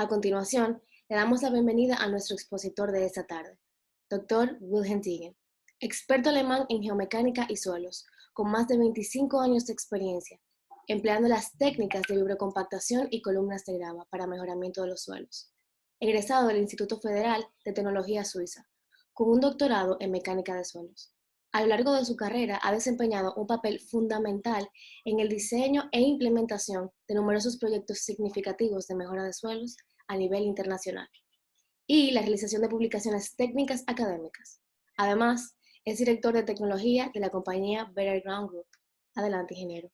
A continuación, le damos la bienvenida a nuestro expositor de esta tarde, Dr. Wilhelm Tiegen, experto alemán en geomecánica y suelos, con más de 25 años de experiencia, empleando las técnicas de vibrocompactación y columnas de grava para mejoramiento de los suelos. Egresado del Instituto Federal de Tecnología Suiza, con un doctorado en mecánica de suelos. A lo largo de su carrera ha desempeñado un papel fundamental en el diseño e implementación de numerosos proyectos significativos de mejora de suelos a nivel internacional y la realización de publicaciones técnicas académicas. Además, es director de tecnología de la compañía Better Ground Group. Adelante, ingeniero.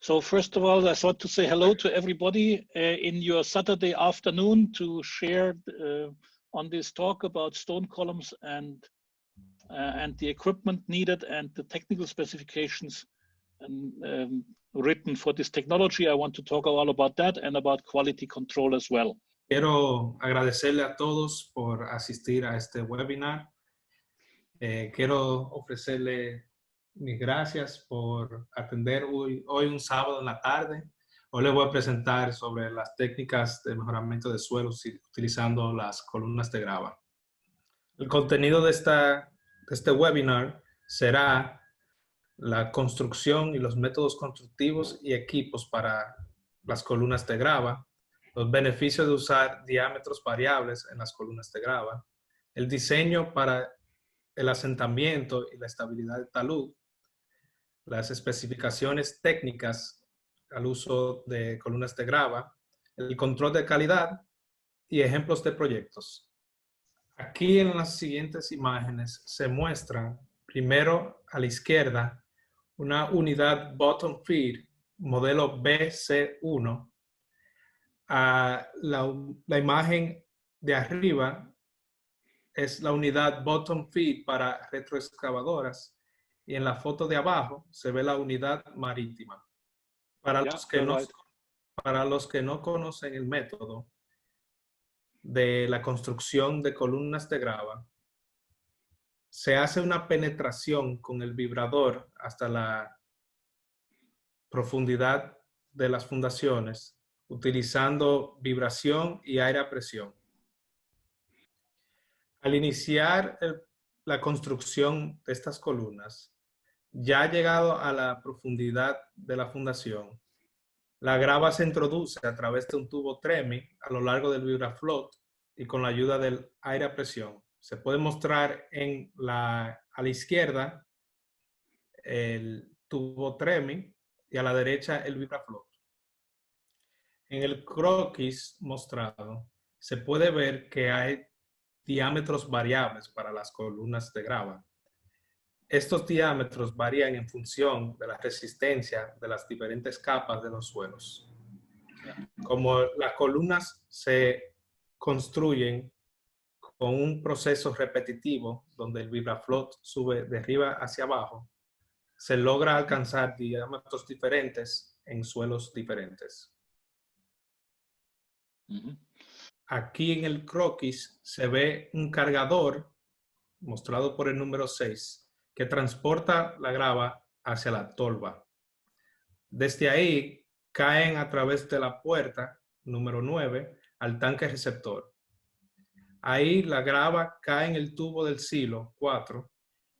So first of all, I thought to say hello to everybody in your Saturday afternoon to share on this talk about stone columns and the equipment needed and the technical specifications written for this technology. I want to talk all about that and about quality control as well. Quiero agradecerle a todos por asistir a este webinar. Quiero ofrecerle mis gracias por atender hoy un sábado en la tarde. Hoy les voy a presentar sobre las técnicas de mejoramiento de suelos utilizando las columnas de grava. El contenido de este webinar será la construcción y los métodos constructivos y equipos para las columnas de grava, los beneficios de usar diámetros variables en las columnas de grava, el diseño para el asentamiento y la estabilidad de talud, las especificaciones técnicas al uso de columnas de grava, el control de calidad y ejemplos de proyectos. Aquí en las siguientes imágenes se muestra primero a la izquierda una unidad bottom feed modelo BC1. La imagen de arriba es la unidad bottom feed para retroexcavadoras y en la foto de abajo se ve la unidad marítima. Para los que no conocen el método de la construcción de columnas de grava, se hace una penetración con el vibrador hasta la profundidad de las fundaciones utilizando vibración y aire a presión. Al iniciar la construcción de estas columnas, ya llegado a la profundidad de la fundación, la grava se introduce a través de un tubo TREMI a lo largo del VibraFloat y con la ayuda del aire a presión. Se puede mostrar a la izquierda el tubo TREMI y a la derecha el VibraFloat. En el croquis mostrado se puede ver que hay diámetros variables para las columnas de grava. Estos diámetros varían en función de la resistencia de las diferentes capas de los suelos. Como las columnas se construyen con un proceso repetitivo donde el VibraFloat sube de arriba hacia abajo, se logra alcanzar diámetros diferentes en suelos diferentes. Aquí en el croquis se ve un cargador mostrado por el número 6 que transporta la grava hacia la tolva. Desde ahí caen a través de la puerta número 9 al tanque receptor. Ahí la grava cae en el tubo del silo 4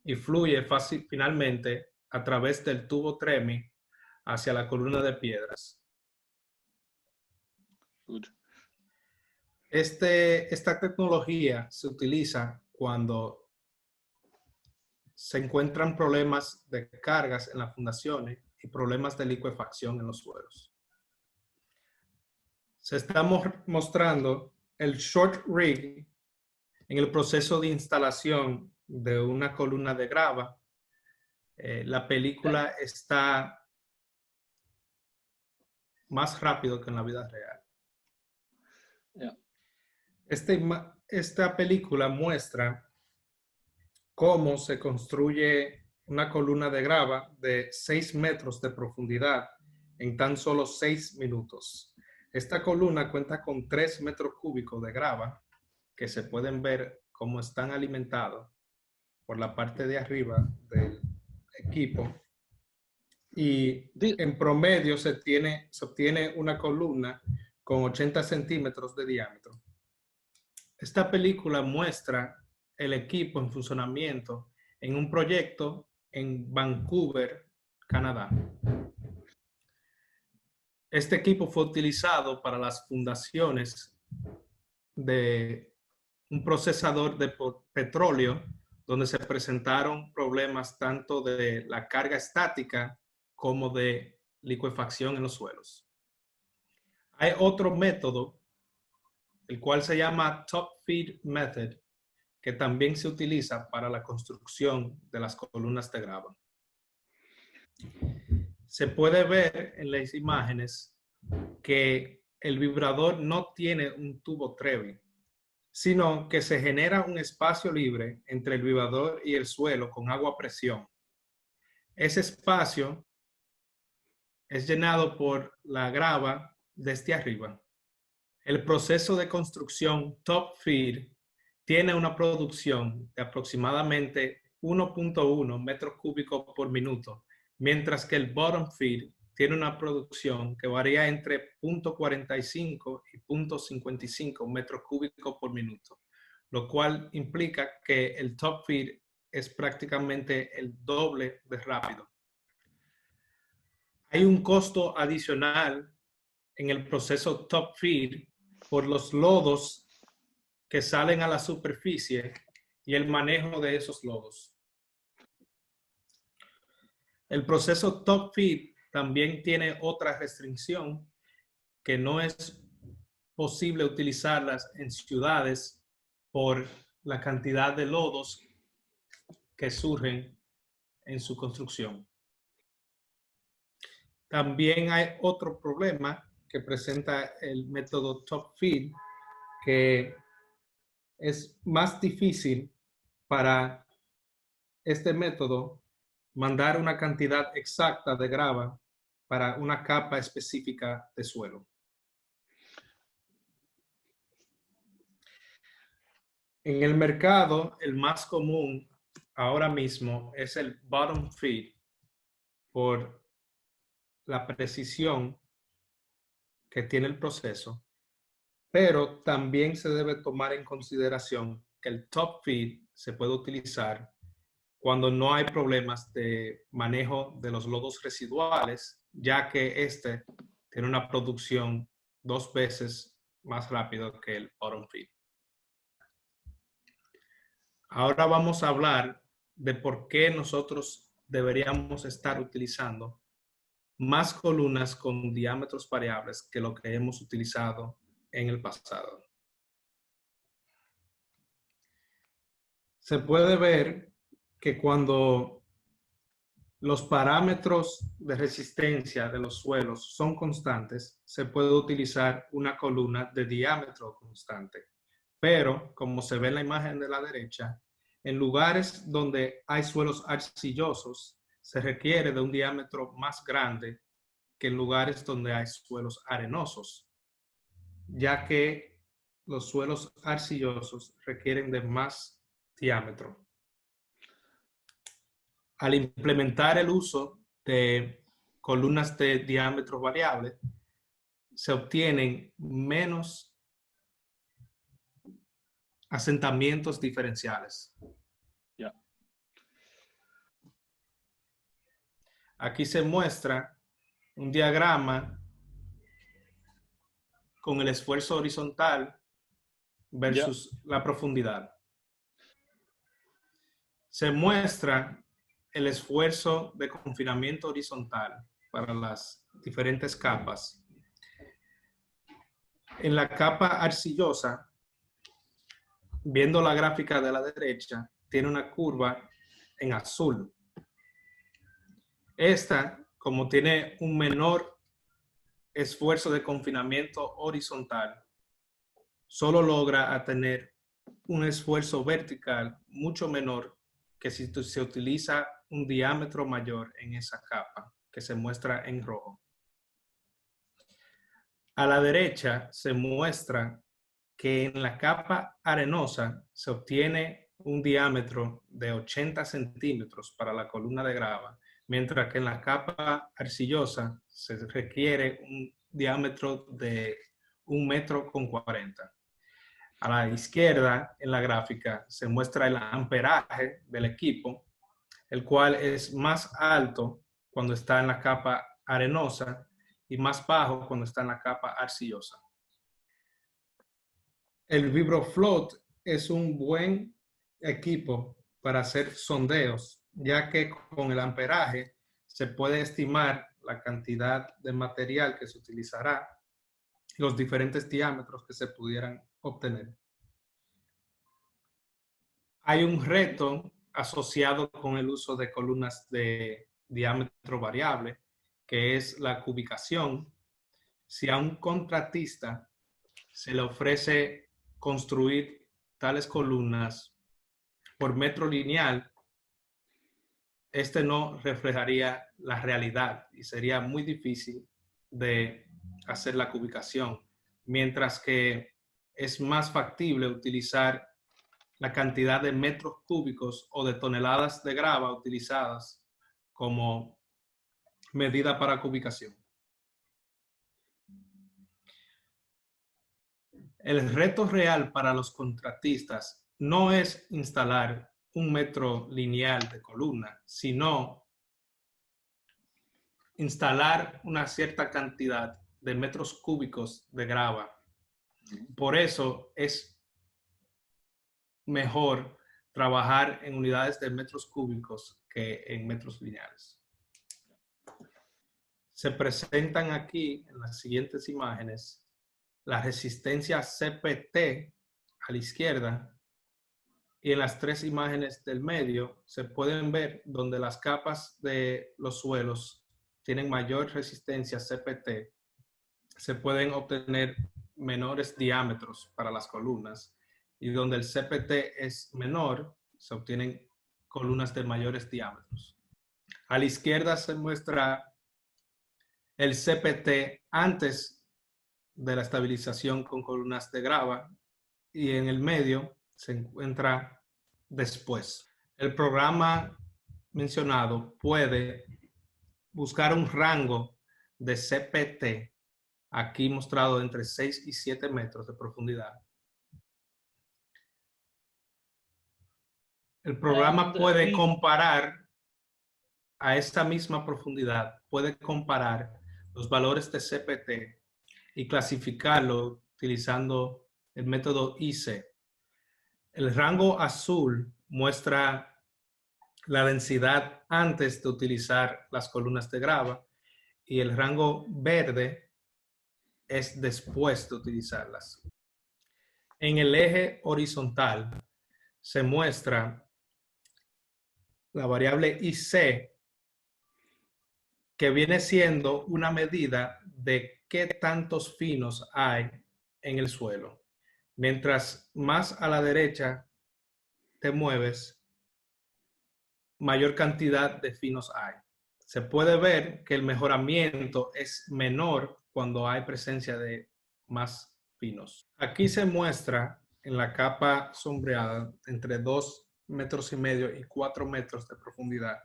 y fluye finalmente a través del tubo TREMI hacia la columna de piedras. Good. Esta tecnología se utiliza cuando se encuentran problemas de cargas en las fundaciones y problemas de liquefacción en los suelos. Se está mostrando el short rig en el proceso de instalación de una columna de grava. La película está más rápido que en la vida real. Yeah. Esta película muestra cómo se construye una columna de grava de 6 metros de profundidad en tan solo 6 minutos. Esta columna cuenta con 3 metros cúbicos de grava que se pueden ver cómo están alimentados por la parte de arriba del equipo. y en promedio se obtiene una columna con 80 centímetros de diámetro. Esta película muestra el equipo en funcionamiento en un proyecto en Vancouver, Canadá. Este equipo fue utilizado para las fundaciones de un procesador de petróleo donde se presentaron problemas tanto de la carga estática como de licuefacción en los suelos. Hay otro método, el cual se llama Top Feed Method, que también se utiliza para la construcción de las columnas de grava. Se puede ver en las imágenes que el vibrador no tiene un tubo Trevi, sino que se genera un espacio libre entre el vibrador y el suelo con agua a presión. Ese espacio es llenado por la grava desde arriba. El proceso de construcción Top Feed tiene una producción de aproximadamente 1.1 metros cúbicos por minuto, mientras que el Bottom Feed tiene una producción que varía entre 0.45 y 0.55 metros cúbicos por minuto, lo cual implica que el Top Feed es prácticamente el doble de rápido. Hay un costo adicional en el proceso Top Feed por los lodos que salen a la superficie y el manejo de esos lodos. El proceso Top Feed también tiene otra restricción, que no es posible utilizarlas en ciudades por la cantidad de lodos que surgen en su construcción. También hay otro problema que presenta el método Top Feed, que es más difícil para este método mandar una cantidad exacta de grava para una capa específica de suelo. En el mercado, el más común ahora mismo es el Bottom Feed por la precisión que tiene el proceso, pero también se debe tomar en consideración que el Top Feed se puede utilizar cuando no hay problemas de manejo de los lodos residuales, ya que este tiene una producción 2 veces más rápido que el Bottom Feed. Ahora vamos a hablar de por qué nosotros deberíamos estar utilizando más columnas con diámetros variables que lo que hemos utilizado en el pasado. Se puede ver que cuando los parámetros de resistencia de los suelos son constantes, se puede utilizar una columna de diámetro constante. Pero, como se ve en la imagen de la derecha, en lugares donde hay suelos arcillosos, se requiere de un diámetro más grande que en lugares donde hay suelos arenosos, ya que los suelos arcillosos requieren de más diámetro. Al implementar el uso de columnas de diámetro variable, se obtienen menos asentamientos diferenciales. Yeah. Aquí se muestra un diagrama con el esfuerzo horizontal versus la profundidad. Se muestra el esfuerzo de confinamiento horizontal para las diferentes capas. En la capa arcillosa, viendo la gráfica de la derecha, tiene una curva en azul. Esta, como tiene un menor esfuerzo de confinamiento horizontal, solo logra tener un esfuerzo vertical mucho menor que si se utiliza un diámetro mayor en esa capa que se muestra en rojo. A la derecha se muestra que en la capa arenosa se obtiene un diámetro de 80 centímetros para la columna de grava, mientras que en la capa arcillosa se requiere un diámetro de 1,40 metros. A la izquierda, en la gráfica, se muestra el amperaje del equipo, el cual es más alto cuando está en la capa arenosa y más bajo cuando está en la capa arcillosa. El VibraFloat es un buen equipo para hacer sondeos, ya que con el amperaje se puede estimar la cantidad de material que se utilizará, los diferentes diámetros que se pudieran obtener. Hay un reto asociado con el uso de columnas de diámetro variable, que es la cubicación. Si a un contratista se le ofrece construir tales columnas por metro lineal, este no reflejaría la realidad y sería muy difícil de hacer la cubicación, mientras que es más factible utilizar la cantidad de metros cúbicos o de toneladas de grava utilizadas como medida para cubicación. El reto real para los contratistas no es instalar un metro lineal de columna, sino instalar una cierta cantidad de metros cúbicos de grava. Por eso es mejor trabajar en unidades de metros cúbicos que en metros lineales. Se presentan aquí en las siguientes imágenes la resistencia CPT a la izquierda, y en las tres imágenes del medio se pueden ver donde las capas de los suelos tienen mayor resistencia CPT, se pueden obtener menores diámetros para las columnas, y donde el CPT es menor, se obtienen columnas de mayores diámetros. A la izquierda se muestra el CPT antes de la estabilización con columnas de grava, y en el medio se encuentra después. El programa mencionado puede buscar un rango de CPT, aquí mostrado entre 6 y 7 metros de profundidad. El programa puede comparar a esta misma profundidad, puede comparar los valores de CPT y clasificarlo utilizando el método IC. El rango azul muestra la densidad antes de utilizar las columnas de grava, y el rango verde es después de utilizarlas. En el eje horizontal se muestra la variable IC, que viene siendo una medida de qué tantos finos hay en el suelo. Mientras más a la derecha te mueves, mayor cantidad de finos hay. Se puede ver que el mejoramiento es menor cuando hay presencia de más finos. Aquí se muestra en la capa sombreada entre 2,5 metros y 4 metros de profundidad,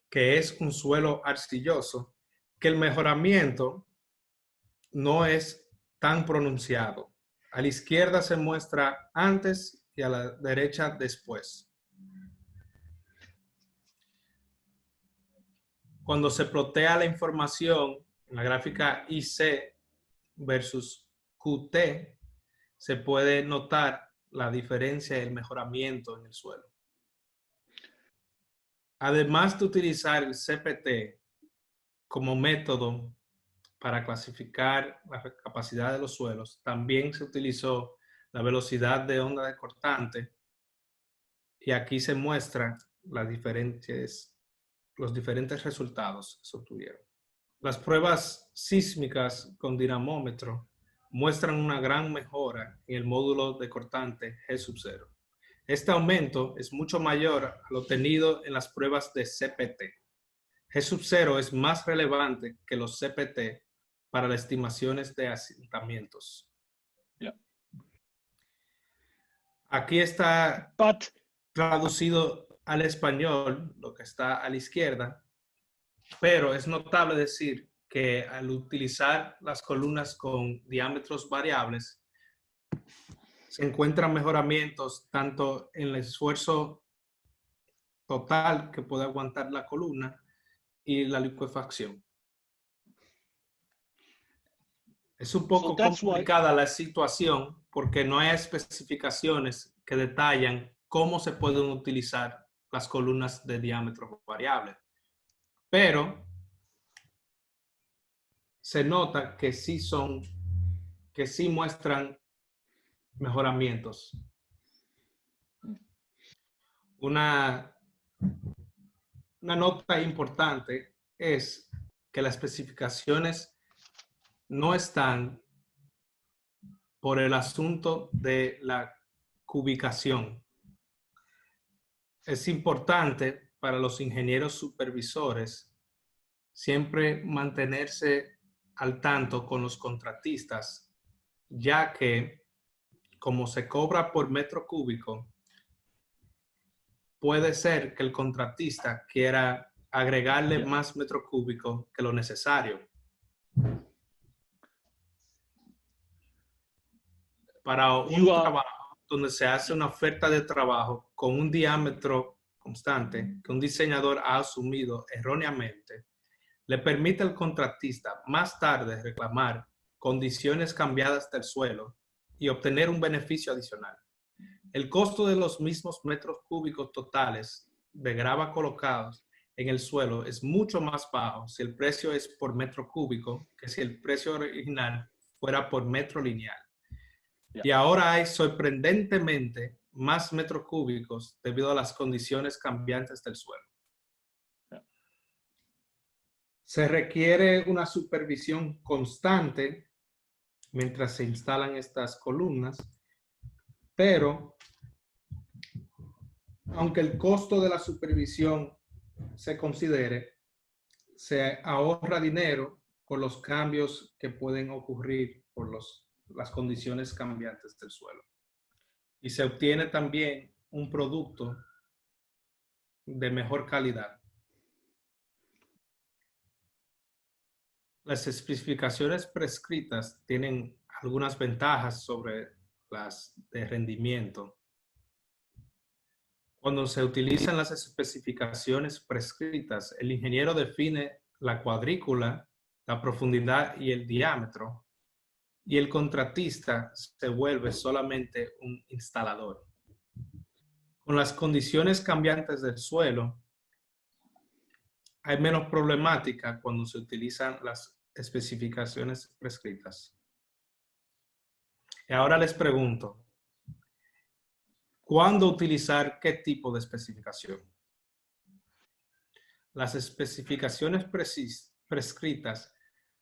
que es un suelo arcilloso, que el mejoramiento no es tan pronunciado. A la izquierda se muestra antes y a la derecha después. Cuando se plotea la información en la gráfica IC versus QT, se puede notar la diferencia y el mejoramiento en el suelo. Además de utilizar el CPT como método para clasificar la capacidad de los suelos, también se utilizó la velocidad de onda de cortante, y aquí se muestran los diferentes resultados que se obtuvieron. Las pruebas sísmicas con dinamómetro muestran una gran mejora en el módulo de cortante G0. Este aumento es mucho mayor a lo obtenido en las pruebas de CPT. G0 es más relevante que los CPT para las estimaciones de asentamientos. Yeah. Aquí está traducido al español lo que está a la izquierda, pero es notable decir que al utilizar las columnas con diámetros variables, se encuentran mejoramientos tanto en el esfuerzo total que puede aguantar la columna y la liquefacción. Es un poco complicada la situación porque no hay especificaciones que detallan cómo se pueden utilizar las columnas de diámetro variable, pero se nota que sí muestran mejoramientos. Una nota importante es que las especificaciones no están por el asunto de la cubicación. Es importante para los ingenieros supervisores siempre mantenerse al tanto con los contratistas, ya que como se cobra por metro cúbico, puede ser que el contratista quiera agregarle más metro cúbico que lo necesario. Para un trabajo donde se hace una oferta de trabajo con un diámetro constante que un diseñador ha asumido erróneamente, le permite al contratista más tarde reclamar condiciones cambiadas del suelo y obtener un beneficio adicional. El costo de los mismos metros cúbicos totales de grava colocados en el suelo es mucho más bajo si el precio es por metro cúbico que si el precio original fuera por metro lineal. Y ahora hay sorprendentemente más metros cúbicos debido a las condiciones cambiantes del suelo. Se requiere una supervisión constante mientras se instalan estas columnas, pero aunque el costo de la supervisión se considere, se ahorra dinero por los cambios que pueden ocurrir por las condiciones cambiantes del suelo. Y se obtiene también un producto de mejor calidad. Las especificaciones prescritas tienen algunas ventajas sobre las de rendimiento. Cuando se utilizan las especificaciones prescritas, el ingeniero define la cuadrícula, la profundidad y el diámetro, y el contratista se vuelve solamente un instalador. Con las condiciones cambiantes del suelo, hay menos problemática cuando se utilizan las especificaciones prescritas. Y ahora les pregunto, ¿cuándo utilizar qué tipo de especificación? Las especificaciones prescritas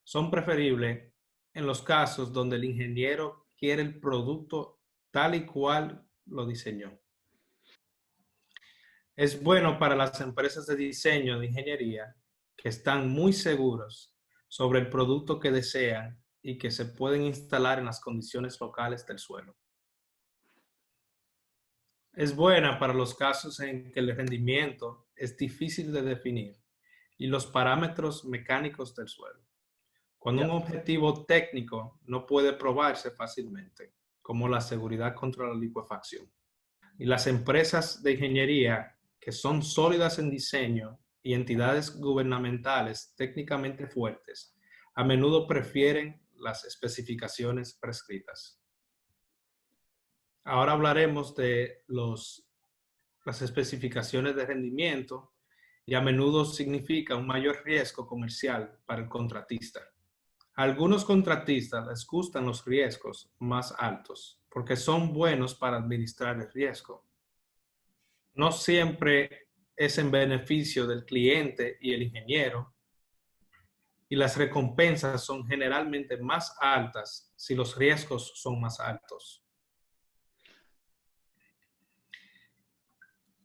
son preferibles en los casos donde el ingeniero quiere el producto tal y cual lo diseñó. Es bueno para las empresas de diseño de ingeniería que están muy seguros sobre el producto que desean y que se pueden instalar en las condiciones locales del suelo. Es buena para los casos en que el rendimiento es difícil de definir y los parámetros mecánicos del suelo. Cuando un objetivo técnico no puede probarse fácilmente, como la seguridad contra la liquefacción. Y las empresas de ingeniería que son sólidas en diseño y entidades gubernamentales técnicamente fuertes, a menudo prefieren las especificaciones prescritas. Ahora hablaremos de las especificaciones de rendimiento y a menudo significa un mayor riesgo comercial para el contratista. A algunos contratistas les gustan los riesgos más altos porque son buenos para administrar el riesgo. No siempre es en beneficio del cliente y el ingeniero, y las recompensas son generalmente más altas si los riesgos son más altos.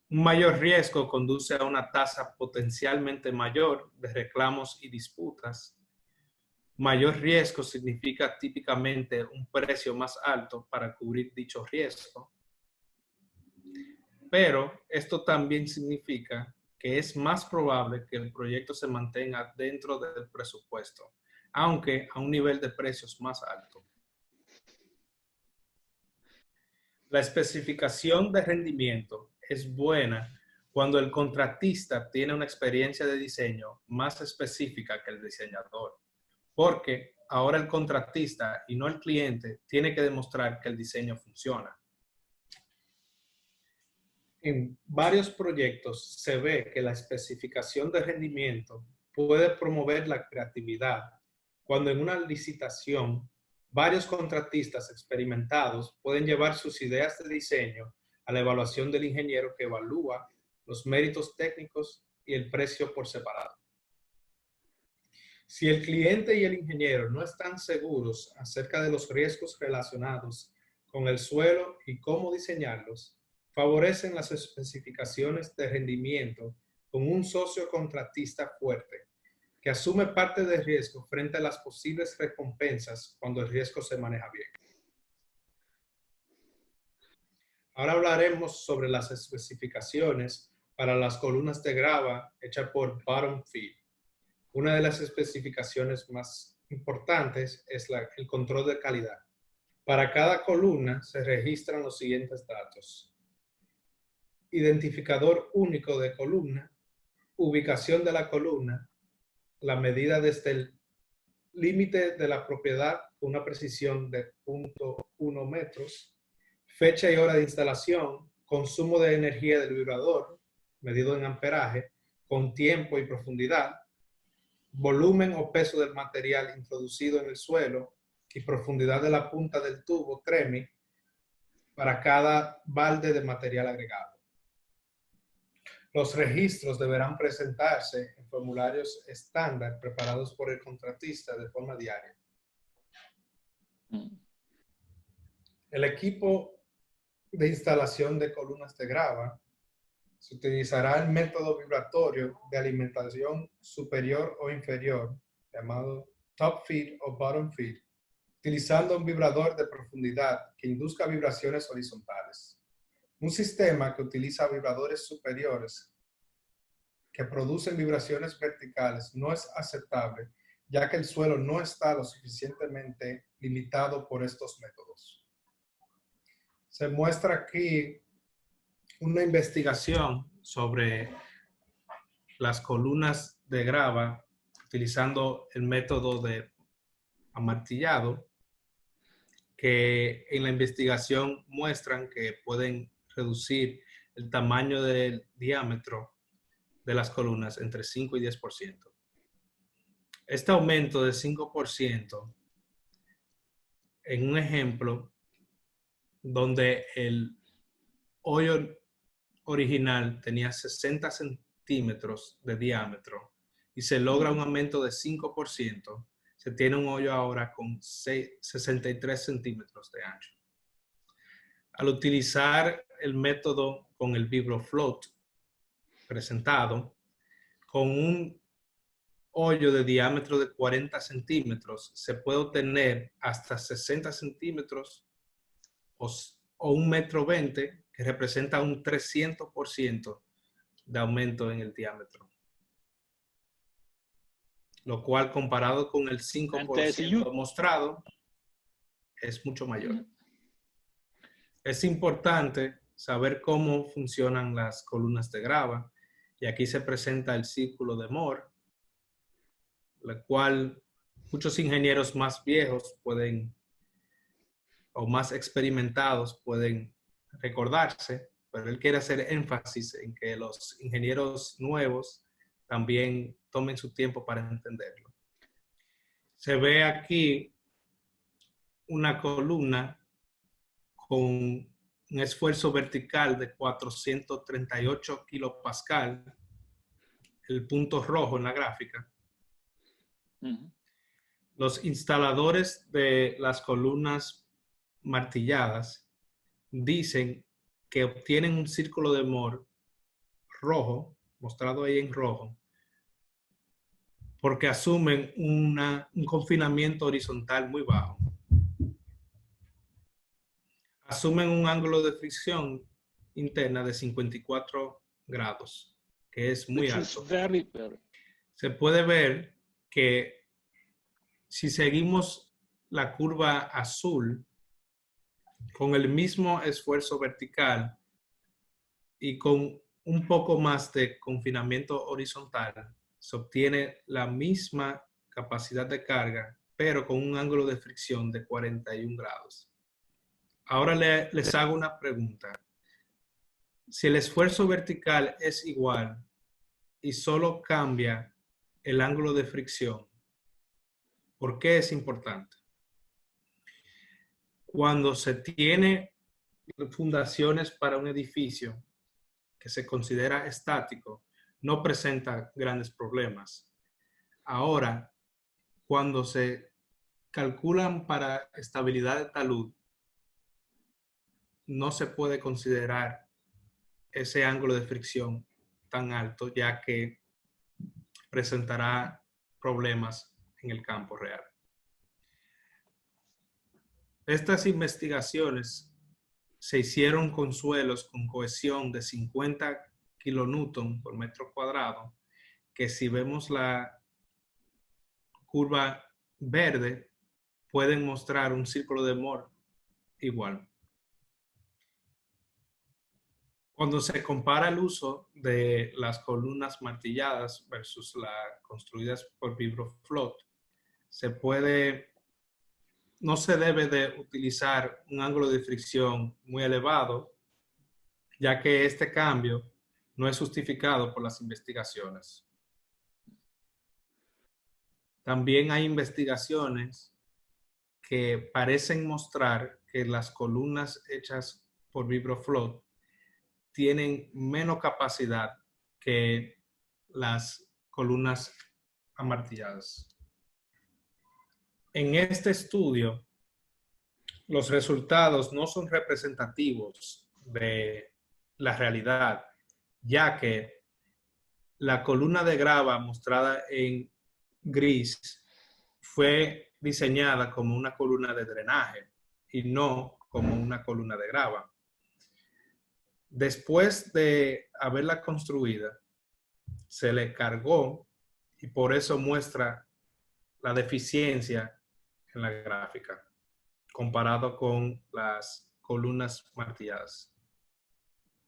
Un mayor riesgo conduce a una tasa potencialmente mayor de reclamos y disputas. Mayor riesgo significa típicamente un precio más alto para cubrir dicho riesgo. Pero esto también significa que es más probable que el proyecto se mantenga dentro del presupuesto, aunque a un nivel de precios más alto. La especificación de rendimiento es buena cuando el contratista tiene una experiencia de diseño más específica que el diseñador, porque ahora el contratista y no el cliente tiene que demostrar que el diseño funciona. En varios proyectos se ve que la especificación de rendimiento puede promover la creatividad, cuando en una licitación varios contratistas experimentados pueden llevar sus ideas de diseño a la evaluación del ingeniero que evalúa los méritos técnicos y el precio por separado. Si el cliente y el ingeniero no están seguros acerca de los riesgos relacionados con el suelo y cómo diseñarlos, favorecen las especificaciones de rendimiento con un socio contratista fuerte, que asume parte del riesgo frente a las posibles recompensas cuando el riesgo se maneja bien. Ahora hablaremos sobre las especificaciones para las columnas de grava hechas por Bottom Feed. Una de las especificaciones más importantes es el control de calidad. Para cada columna se registran los siguientes datos: identificador único de columna, ubicación de la columna, la medida desde el límite de la propiedad con una precisión de 0.1 metros, fecha y hora de instalación, consumo de energía del vibrador, medido en amperaje, con tiempo y profundidad, volumen o peso del material introducido en el suelo y profundidad de la punta del tubo TREMI para cada balde de material agregado. Los registros deberán presentarse en formularios estándar preparados por el contratista de forma diaria. El equipo de instalación de columnas de grava se utilizará el método vibratorio de alimentación superior o inferior, llamado top feed o bottom feed, utilizando un vibrador de profundidad que induzca vibraciones horizontales. Un sistema que utiliza vibradores superiores que producen vibraciones verticales no es aceptable, ya que el suelo no está lo suficientemente limitado por estos métodos. Se muestra aquí una investigación sobre las columnas de grava utilizando el método de amartillado, que en la investigación muestran que pueden reducir el tamaño del diámetro de las columnas entre 5 y 10%. Este aumento de 5% en un ejemplo donde el hoyo original tenía 60 centímetros de diámetro y se logra un aumento de 5%, se tiene un hoyo ahora con 63 centímetros de ancho. Al utilizar el método con el VibraFloat presentado, con un hoyo de diámetro de 40 centímetros, se puede obtener hasta 60 centímetros o 1,20 metros, que representa un 300% de aumento en el diámetro. Lo cual, comparado con el 5% mostrado, es mucho mayor. Es importante saber cómo funcionan las columnas de grava, y aquí se presenta el círculo de Moore, la cual muchos ingenieros más viejos pueden, o más experimentados pueden recordarse, pero él quiere hacer énfasis en que los ingenieros nuevos también tomen su tiempo para entenderlo. Se ve aquí una columna con un esfuerzo vertical de 438 kilopascal, el punto rojo en la gráfica. Los instaladores de las columnas martilladas dicen que obtienen un círculo de Moore rojo, mostrado ahí en rojo, porque asumen un confinamiento horizontal muy bajo. Asumen un ángulo de fricción interna de 54 grados, que es muy which is alto. very. Se puede ver que si seguimos la curva azul con el mismo esfuerzo vertical y con un poco más de confinamiento horizontal, se obtiene la misma capacidad de carga, pero con un ángulo de fricción de 41 grados. Ahora les hago una pregunta. Si el esfuerzo vertical es igual y solo cambia el ángulo de fricción, ¿por qué es importante? Cuando se tiene fundaciones para un edificio que se considera estático, no presenta grandes problemas. Ahora, cuando se calculan para estabilidad de talud, no se puede considerar ese ángulo de fricción tan alto, ya que presentará problemas en el campo real. Estas investigaciones se hicieron con suelos con cohesión de 50 kilonewton por metro cuadrado, que si vemos la curva verde, pueden mostrar un círculo de Moore igual. Cuando se compara el uso de las columnas martilladas versus las construidas por Vibrofloat, no se debe de utilizar un ángulo de fricción muy elevado, ya que este cambio no es justificado por las investigaciones. También hay investigaciones que parecen mostrar que las columnas hechas por Vibrofloat tienen menos capacidad que las columnas amartilladas. En este estudio, los resultados no son representativos de la realidad, ya que la columna de grava mostrada en gris fue diseñada como una columna de drenaje y no como una columna de grava. Después de haberla construida, se le cargó y por eso muestra la deficiencia en la gráfica comparado con las columnas martilladas.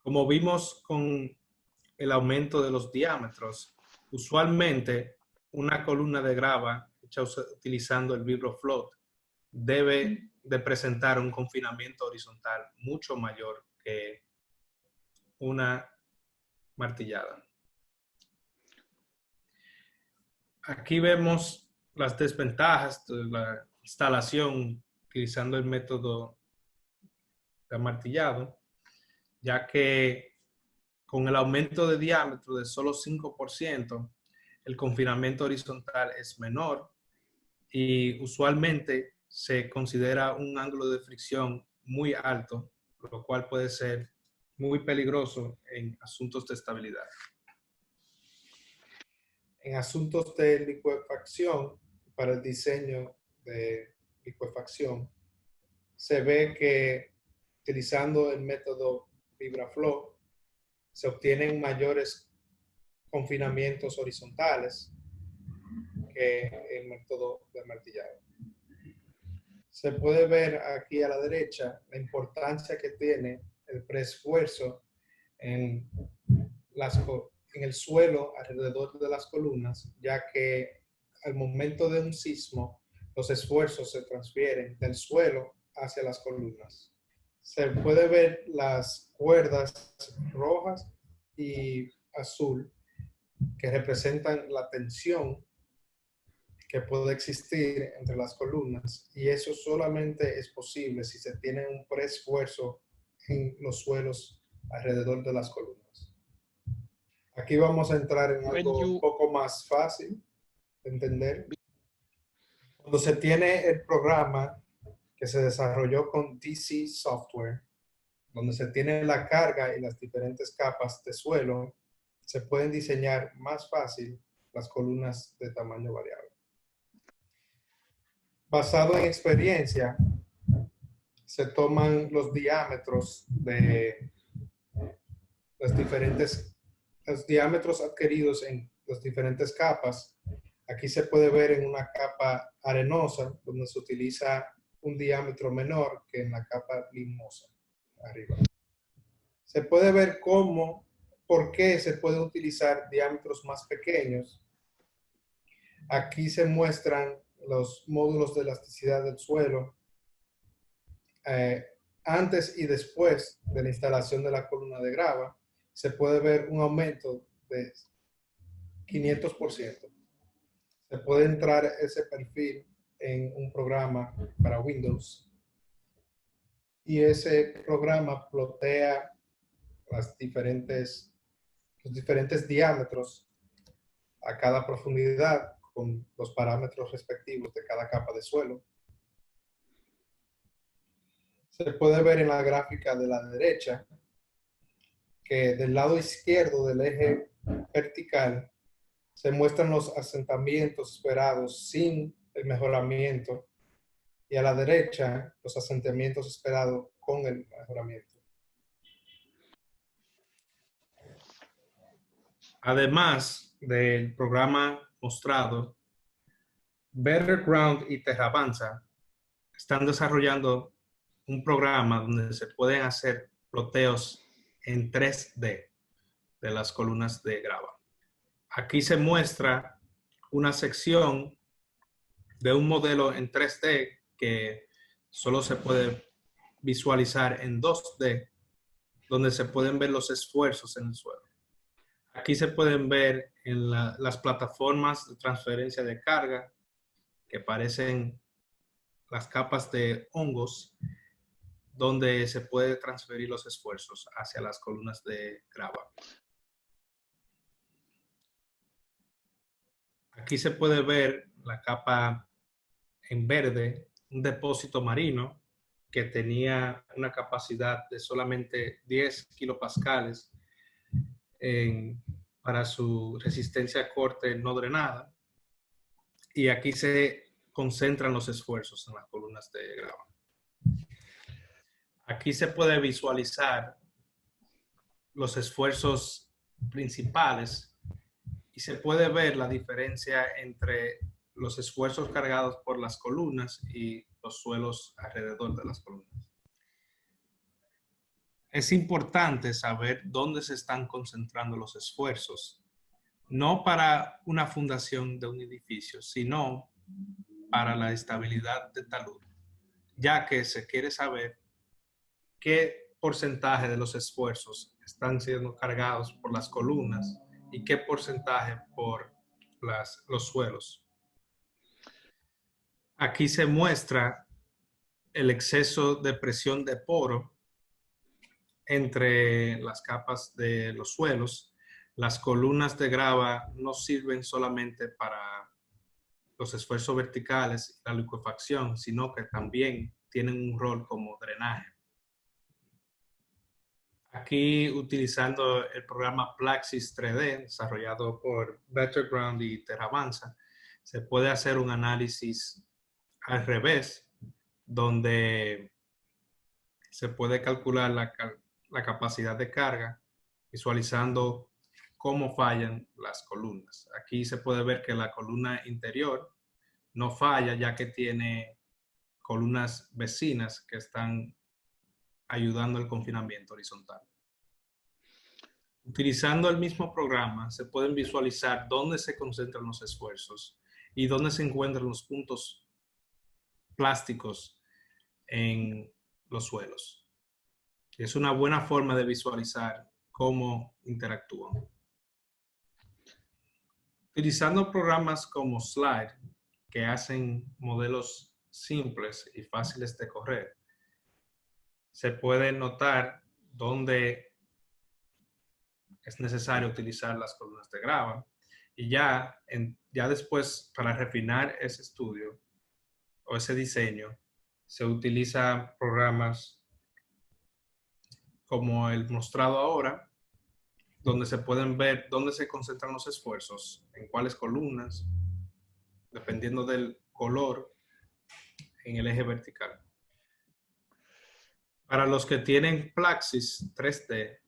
Como vimos con el aumento de los diámetros, usualmente una columna de grava hecha utilizando el Vibrofloat debe de presentar un confinamiento horizontal mucho mayor que una martillada. Aquí vemos las desventajas de la instalación utilizando el método de amartillado, ya que con el aumento de diámetro de solo 5%, el confinamiento horizontal es menor y usualmente se considera un ángulo de fricción muy alto, lo cual puede ser muy peligroso en asuntos de estabilidad. En asuntos de licuefacción, para el diseño de licuefacción, se ve que utilizando el método Vibrofloat se obtienen mayores confinamientos horizontales que el método de martillado. Se puede ver aquí a la derecha la importancia que tiene el preesfuerzo en el suelo alrededor de las columnas, ya que al momento de un sismo, los esfuerzos se transfieren del suelo hacia las columnas. Se puede ver las cuerdas rojas y azul que representan la tensión que puede existir entre las columnas, y eso solamente es posible si se tiene un preesfuerzo en los suelos alrededor de las columnas. Aquí vamos a entrar en algo un poco más fácil de entender. Cuando se tiene el programa que se desarrolló con DC Software, donde se tiene la carga y las diferentes capas de suelo, se pueden diseñar más fácil las columnas de tamaño variable. Basado en experiencia, se toman los diámetros de las diferentes los diámetros adquiridos en las diferentes capas. Aquí se puede ver en una capa arenosa, donde se utiliza un diámetro menor que en la capa limosa, arriba. Se puede ver por qué se pueden utilizar diámetros más pequeños. Aquí se muestran los módulos de elasticidad del suelo antes y después de la instalación de la columna de grava. Se puede ver un aumento de 500%. Se puede entrar ese perfil en un programa para Windows y ese programa plotea los diferentes diámetros a cada profundidad con los parámetros respectivos de cada capa de suelo. Se puede ver en la gráfica de la derecha que del lado izquierdo del eje vertical se muestran los asentamientos esperados sin el mejoramiento y a la derecha los asentamientos esperados con el mejoramiento. Además del programa mostrado, Better Ground y Terravanza están desarrollando un programa donde se pueden hacer ploteos en 3D de las columnas de grava. Aquí se muestra una sección de un modelo en 3D que solo se puede visualizar en 2D, donde se pueden ver los esfuerzos en el suelo. Aquí se pueden ver en las plataformas de transferencia de carga que parecen las capas de hongos, donde se puede transferir los esfuerzos hacia las columnas de grava. Aquí se puede ver la capa en verde, un depósito marino que tenía una capacidad de solamente 10 kilopascales para su resistencia a corte no drenada. Y aquí se concentran los esfuerzos en las columnas de grava. Aquí se puede visualizar los esfuerzos principales y se puede ver la diferencia entre los esfuerzos cargados por las columnas y los suelos alrededor de las columnas. Es importante saber dónde se están concentrando los esfuerzos, no para una fundación de un edificio, sino para la estabilidad de talud, ya que se quiere saber qué porcentaje de los esfuerzos están siendo cargados por las columnas y qué porcentaje por los suelos. Aquí se muestra el exceso de presión de poro entre las capas de los suelos. Las columnas de grava no sirven solamente para los esfuerzos verticales y la liquefacción, sino que también tienen un rol como drenaje. Aquí, utilizando el programa Plaxis 3D, desarrollado por Better Ground y Terravanza, se puede hacer un análisis al revés, donde se puede calcular la capacidad de carga, visualizando cómo fallan las columnas. Aquí se puede ver que la columna interior no falla, ya que tiene columnas vecinas que están ayudando al confinamiento horizontal. Utilizando el mismo programa, se pueden visualizar dónde se concentran los esfuerzos y dónde se encuentran los puntos plásticos en los suelos. Es una buena forma de visualizar cómo interactúan. Utilizando programas como Slide, que hacen modelos simples y fáciles de correr, se puede notar dónde es necesario utilizar las columnas de grava. Y ya después, para refinar ese estudio o ese diseño, se utilizan programas como el mostrado ahora, donde se pueden ver dónde se concentran los esfuerzos, en cuáles columnas, dependiendo del color en el eje vertical. Para los que tienen Plaxis 3D,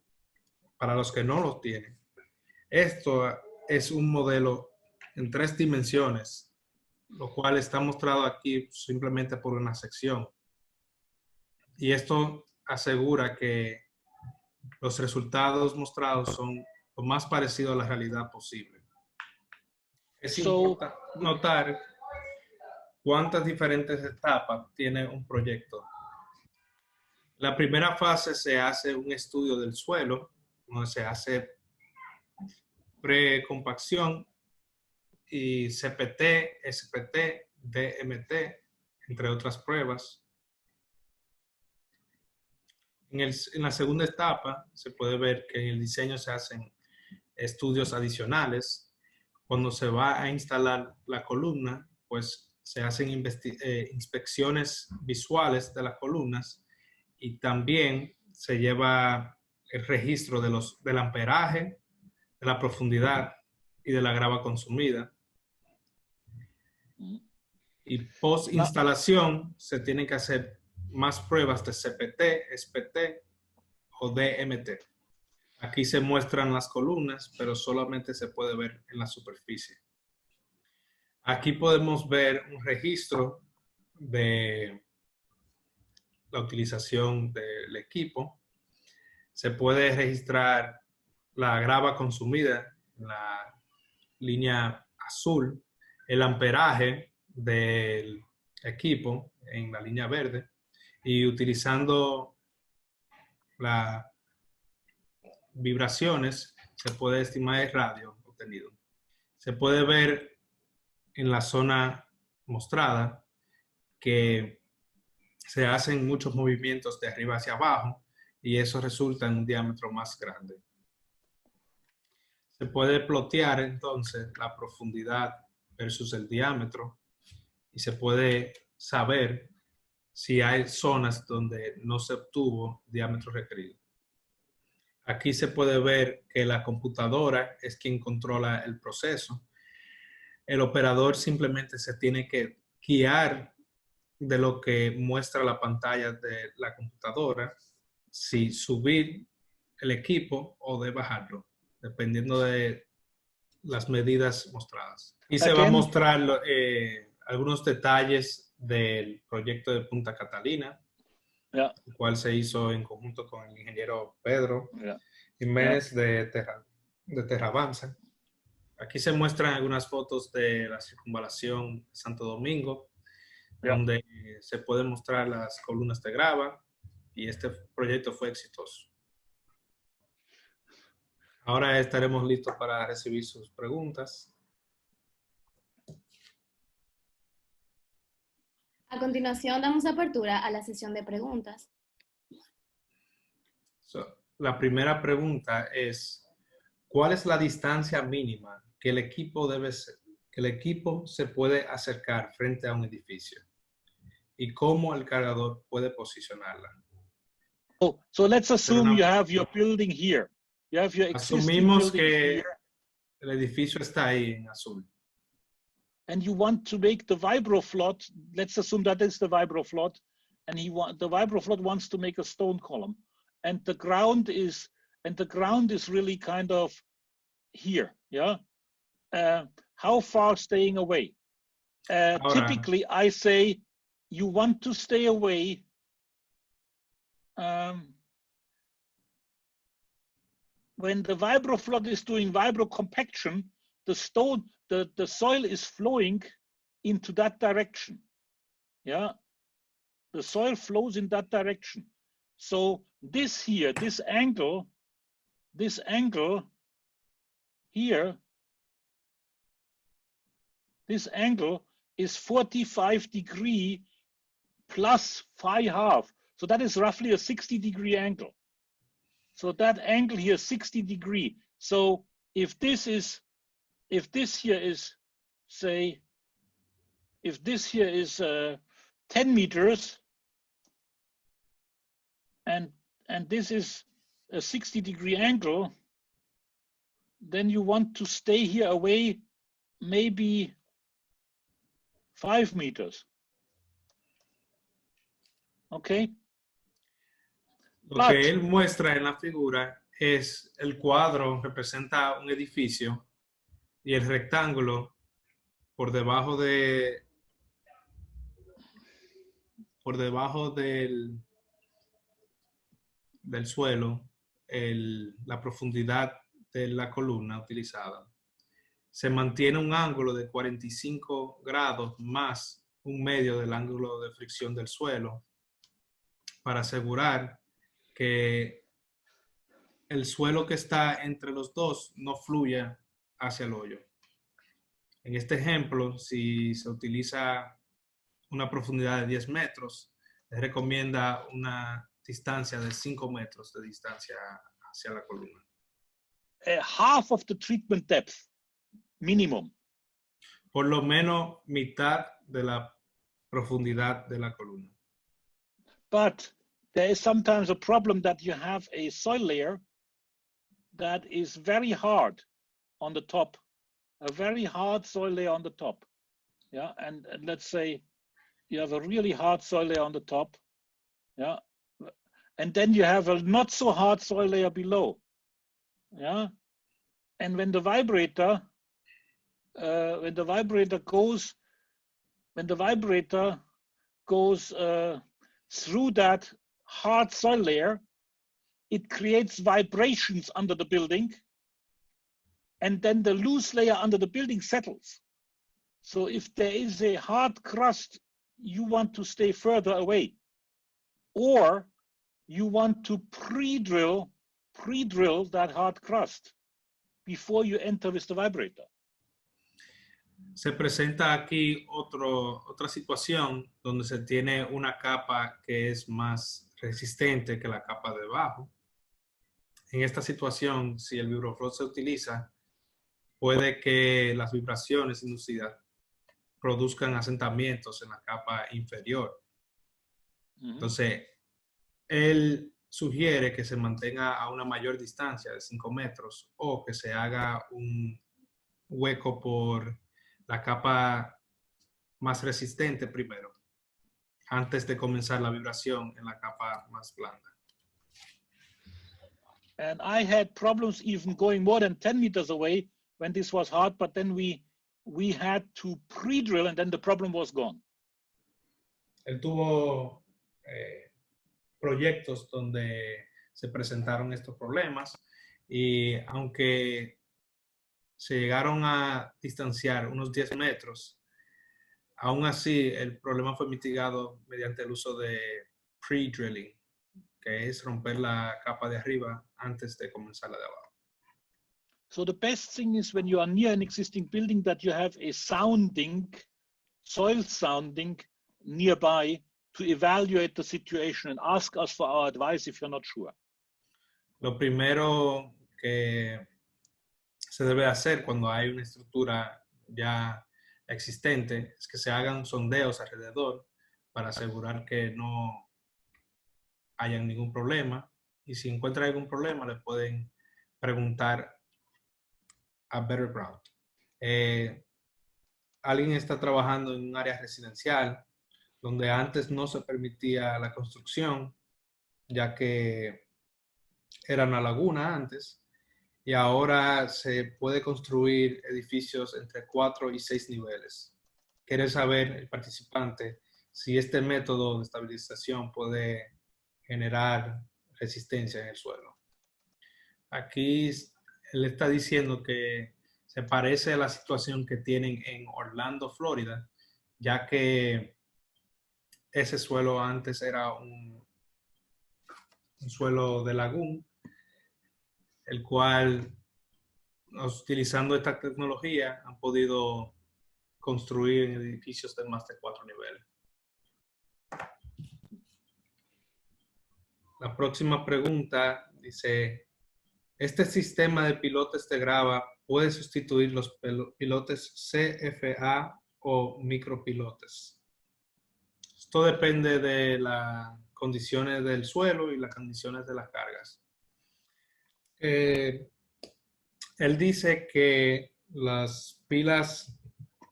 para los que no lo tienen, Esto es un modelo en 3 dimensiones, lo cual está mostrado aquí simplemente por una sección. Y esto asegura que los resultados mostrados son lo más parecido a la realidad posible. Es importante notar cuántas diferentes etapas tiene un proyecto. La primera fase se hace un estudio del suelo, donde se hace precompacción y CPT, SPT, DMT, entre otras pruebas. En la segunda etapa se puede ver que en el diseño se hacen estudios adicionales. Cuando se va a instalar la columna, pues se hacen inspecciones visuales de las columnas y también se lleva el registro del amperaje, de la profundidad y de la grava consumida. Y post instalación se tienen que hacer más pruebas de CPT, SPT o DMT. Aquí se muestran las columnas, pero solamente se puede ver en la superficie. Aquí podemos ver un registro de la utilización del equipo. Se puede registrar la grava consumida en la línea azul, el amperaje del equipo en la línea verde, y utilizando las vibraciones se puede estimar el radio obtenido. Se puede ver en la zona mostrada que se hacen muchos movimientos de arriba hacia abajo y eso resulta en un diámetro más grande. Se puede plotear entonces la profundidad versus el diámetro y se puede saber si hay zonas donde no se obtuvo diámetro requerido. Aquí se puede ver que la computadora es quien controla el proceso. El operador simplemente se tiene que guiar de lo que muestra la pantalla de la computadora, si subir el equipo o de bajarlo, dependiendo de las medidas mostradas. Y se va a mostrar algunos detalles del proyecto de Punta Catalina, el cual se hizo en conjunto con el ingeniero Pedro Jiménez de Terravanza. Aquí se muestran algunas fotos de la circunvalación de Santo Domingo, donde se pueden mostrar las columnas de grava y este proyecto fue exitoso. Ahora estaremos listos para recibir sus preguntas. A continuación, damos apertura a la sesión de preguntas. La primera pregunta es, ¿cuál es la distancia mínima que el equipo se puede acercar frente a un edificio? ¿Y cómo el cargador puede posicionarla? So let's assume you have your building here. You have your existing Asumimos building que here. El edificio está ahí en azul. And you want to make the vibrofloat, let's assume that is the vibrofloat, and the vibrofloat wants to make a stone column. And the ground is really kind of here, yeah? How far staying away? Typically, I say you want to stay away when the vibrofloat is doing vibrocompaction, the soil is flowing into that direction. Yeah, the soil flows in that direction. So this here, this angle here, this angle is 45 degree plus phi half. So that is roughly a 60-degree angle. So that angle here is 60 degree. So if this here is, say, if this here is 10 meters and this is a 60-degree angle, then you want to stay here away maybe 5 meters. Okay. Lo que él muestra en la figura es el cuadro representa un edificio y el rectángulo por debajo del suelo, la profundidad de la columna utilizada. Se mantiene un ángulo de 45 grados más un medio del ángulo de fricción del suelo para asegurar que el suelo que está entre los dos no fluya hacia el hoyo. En este ejemplo, si se utiliza una profundidad de 10 metros, les recomienda una distancia de 5 metros de distancia hacia la columna. Half of the treatment depth, minimum. Por lo menos mitad de la profundidad de la columna. But there is sometimes a problem that you have a soil layer that is very hard on the top, a very hard soil layer on the top. Yeah, and let's say you have a really hard soil layer on the top. Yeah, and then you have a not so hard soil layer below. Yeah, and when the vibrator goes through that hard soil layer, it creates vibrations under the building, and then the loose layer under the building settles. So if there is a hard crust, you want to stay further away, or you want to pre-drill that hard crust before you enter with the vibrator. Se presenta aquí otra situación donde se tiene una capa que es más resistente que la capa de abajo. En esta situación, si el vibroflow se utiliza, puede que las vibraciones inducidas produzcan asentamientos en la capa inferior. Entonces, él sugiere que se mantenga a una mayor distancia de 5 metros o que se haga un hueco por la capa más resistente primero, antes de comenzar la vibración en la capa más blanda. And I had problems even going more than 10 meters away when this was hard, but then we had to pre-drill and then the problem was gone. Él tuvo proyectos donde se presentaron estos problemas y aunque se llegaron a distanciar unos 10 metros, aún así el problema fue mitigado mediante el uso de pre-drilling, que es romper la capa de arriba antes de comenzar la de abajo. So the best thing is when you are near an existing building that you have a soil sounding nearby to evaluate the situation and ask us for our advice if you're not sure. Lo primero que se debe hacer cuando hay una estructura ya existente es que se hagan sondeos alrededor para asegurar que no haya ningún problema, y si encuentran algún problema le pueden preguntar a Better Ground. Alguien está trabajando en un área residencial donde antes no se permitía la construcción, ya que era una laguna antes, y ahora se puede construir edificios entre 4 y 6 niveles. Quiere saber el participante si este método de estabilización puede generar resistencia en el suelo. Aquí él está diciendo que se parece a la situación que tienen en Orlando, Florida, ya que ese suelo antes era un suelo de lagún, el cual, utilizando esta tecnología, han podido construir edificios de más de 4 niveles. La próxima pregunta dice: ¿este sistema de pilotes de grava puede sustituir los pilotes CFA o micropilotes? Esto depende de las condiciones del suelo y las condiciones de las cargas. Él dice que las pilas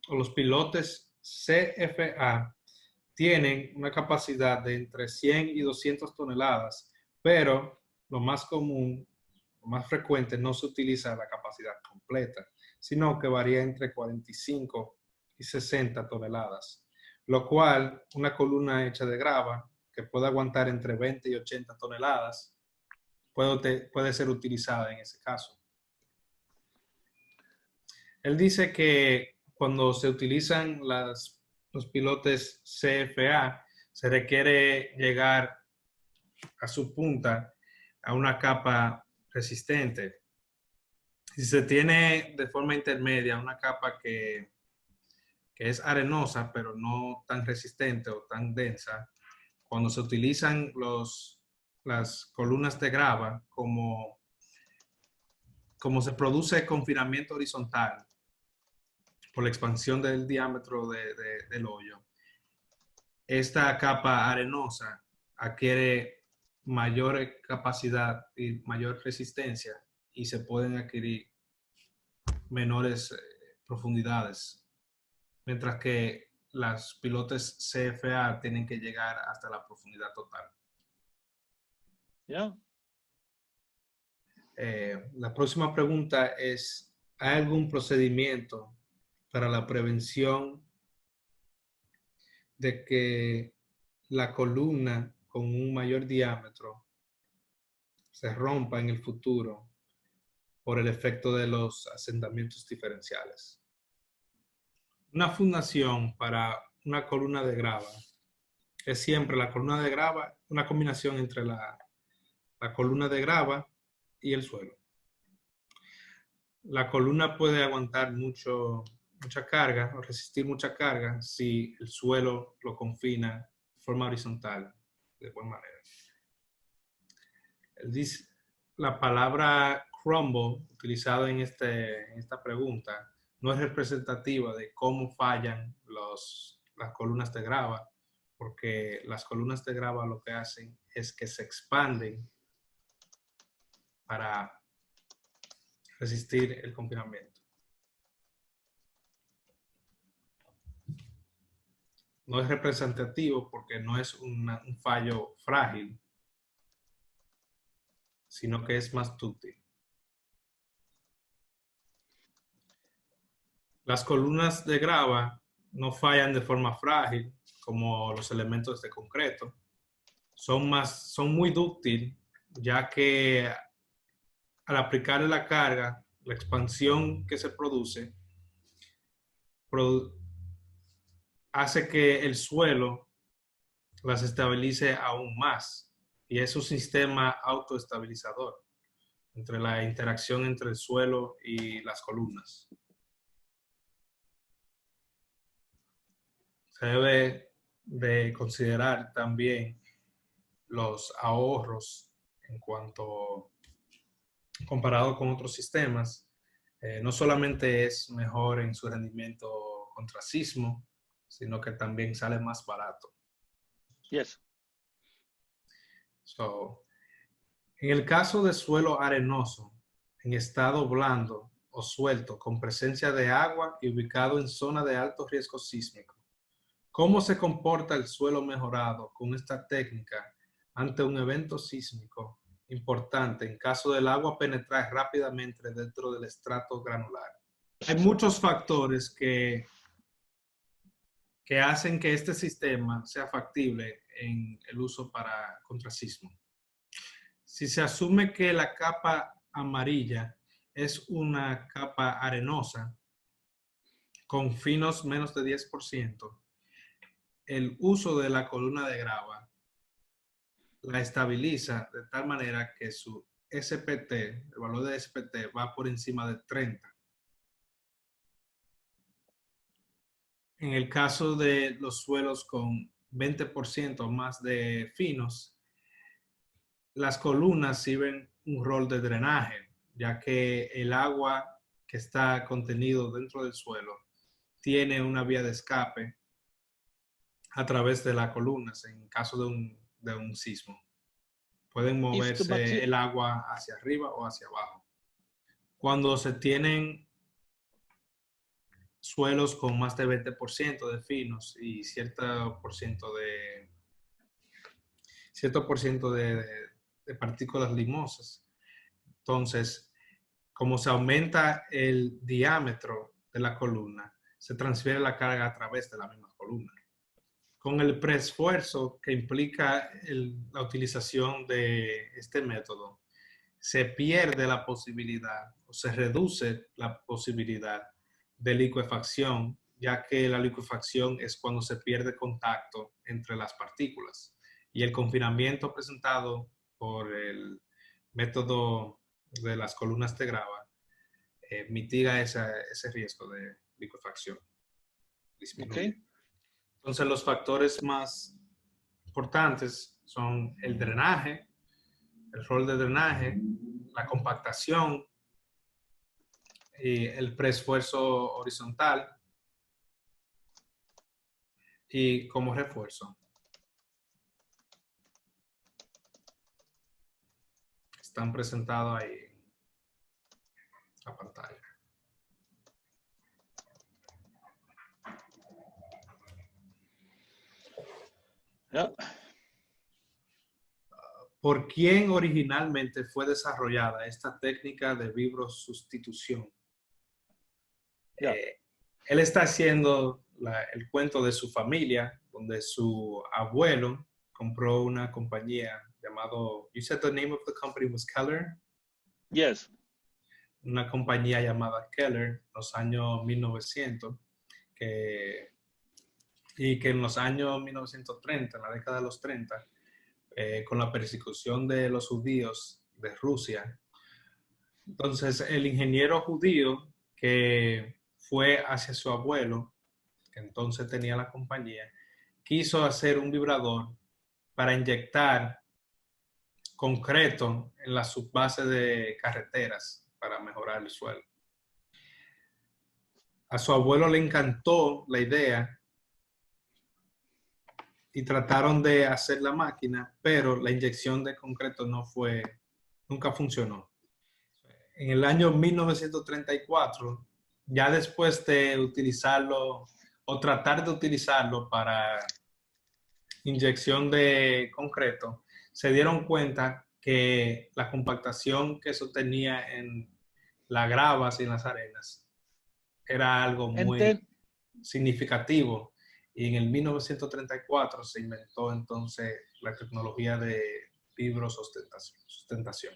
o los pilotes CFA tienen una capacidad de entre 100 y 200 toneladas, pero lo más común lo más frecuente, no se utiliza la capacidad completa, sino que varía entre 45 y 60 toneladas, lo cual una columna hecha de grava que puede aguantar entre 20 y 80 toneladas puede ser utilizada en ese caso. Él dice que cuando se utilizan los pilotes CFA, se requiere llegar a su punta a una capa resistente. Si se tiene de forma intermedia una capa que es arenosa, pero no tan resistente o tan densa, cuando se utilizan las columnas de grava, como se produce confinamiento horizontal por la expansión del diámetro del hoyo, esta capa arenosa adquiere mayor capacidad y mayor resistencia y se pueden adquirir menores profundidades, mientras que las pilotes CFA tienen que llegar hasta la profundidad total. Yeah. La próxima pregunta es, ¿hay algún procedimiento para la prevención de que la columna con un mayor diámetro se rompa en el futuro por el efecto de los asentamientos diferenciales? Una fundación para una columna de grava es siempre la columna de grava, una combinación entre la columna de grava y el suelo. La columna puede aguantar mucha carga o resistir mucha carga si el suelo lo confina de forma horizontal, de buena manera. Él dice, la palabra crumble utilizada en esta pregunta no es representativa de cómo fallan las columnas de grava, porque las columnas de grava lo que hacen es que se expanden para resistir el confinamiento. No es representativo porque no es un fallo frágil, sino que es más dúctil. Las columnas de grava no fallan de forma frágil como los elementos de concreto. Son muy dúctiles, ya que al aplicarle la carga, la expansión que se produce hace que el suelo las estabilice aún más, y es un sistema autoestabilizador entre la interacción entre el suelo y las columnas. Se debe de considerar también los ahorros en cuanto comparado con otros sistemas. No solamente es mejor en su rendimiento contra sismo, sino que también sale más barato. Yes. En el caso de suelo arenoso, en estado blando o suelto, con presencia de agua y ubicado en zona de alto riesgo sísmico, ¿cómo se comporta el suelo mejorado con esta técnica ante un evento sísmico importante en caso del agua penetrar rápidamente dentro del estrato granular? Hay muchos factores que hacen que este sistema sea factible en el uso contra sismo. Si se asume que la capa amarilla es una capa arenosa con finos menos de 10%, el uso de la columna de grava la estabiliza de tal manera que su SPT, el valor de SPT, va por encima de 30. En el caso de los suelos con 20% más de finos, las columnas sirven un rol de drenaje, ya que el agua que está contenido dentro del suelo tiene una vía de escape a través de las columnas en caso de un sismo. Pueden moverse el agua hacia arriba o hacia abajo. Cuando se tienen suelos con más de 20% de finos y cierto por ciento de partículas limosas, Entonces, como se aumenta el diámetro de la columna, se transfiere la carga a través de la misma columna. Con el preesfuerzo que implica la utilización de este método, se pierde la posibilidad o se reduce la posibilidad de licuefacción, ya que la licuefacción es cuando se pierde contacto entre las partículas. Y el confinamiento presentado por el método de las columnas de grava mitiga ese riesgo de licuefacción. Disminuye. Okay. Entonces, los factores más importantes son el drenaje, el rol de drenaje, la compactación y el preesfuerzo horizontal y como refuerzo. Están presentados ahí en la pantalla. Yeah. ¿Por quién originalmente fue desarrollada esta técnica de vibrosustitución? Yeah. Él está haciendo el cuento de su familia, donde su abuelo compró una compañía llamado, you said the name of the company was Keller? Yes. Una compañía llamada Keller en los años 1900, y que en los años 1930, en la década de los 30, con la persecución de los judíos de Rusia, entonces el ingeniero judío que fue hacia su abuelo, que entonces tenía la compañía, quiso hacer un vibrador para inyectar concreto en la subbase de carreteras para mejorar el suelo. A su abuelo le encantó la idea y trataron de hacer la máquina, pero la inyección de concreto nunca funcionó. En el año 1934, ya después de utilizarlo o tratar de utilizarlo para inyección de concreto, se dieron cuenta que la compactación que eso tenía en las gravas y en las arenas era algo And muy then, significativo. Y en el 1934 se inventó entonces la tecnología de vibrosustentación.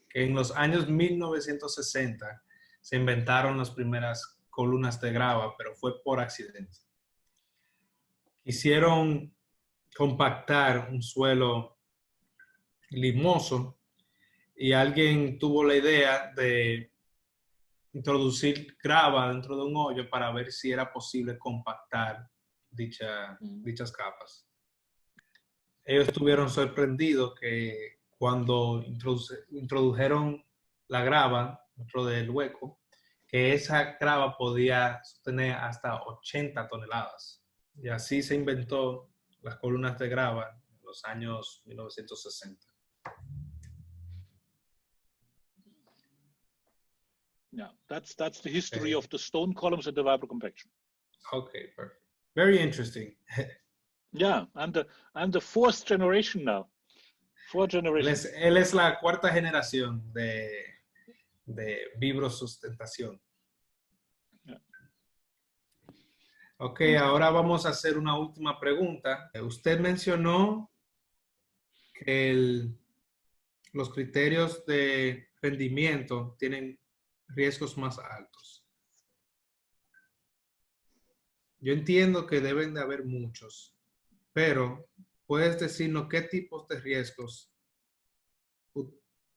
Que en los años 1960 se inventaron las primeras columnas de grava, pero fue por accidente. Quisieron compactar un suelo limoso y alguien tuvo la idea de introducir grava dentro de un hoyo para ver si era posible compactar dichas capas. Ellos estuvieron sorprendidos que cuando introdujeron la grava dentro del hueco, que esa grava podía sostener hasta 80 toneladas. Y así se inventó las columnas de grava en los años 1960. yeah, that's the history of the stone columns and the vibrocompaction. Okay, perfect. Very interesting. Yeah, I'm the fourth generation now. Four generations. Él es la cuarta generación de vibrosustentación. Yeah. Ok, ahora vamos a hacer una última pregunta. Usted mencionó que los criterios de rendimiento tienen riesgos más altos. Yo entiendo que deben de haber muchos, pero ¿puedes decirnos qué tipos de riesgos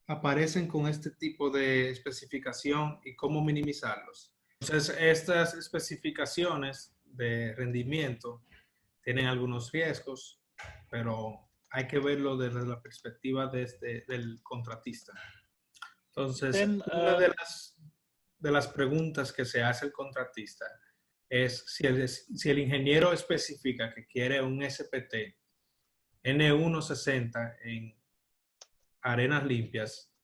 aparecen con este tipo de especificación y cómo minimizarlos? Entonces, estas especificaciones de rendimiento tienen algunos riesgos, pero hay que verlo desde la perspectiva del contratista. Entonces, una de las preguntas que se hace el contratista es si el ingeniero especifica que quiere un SPT N160 en arenas limpias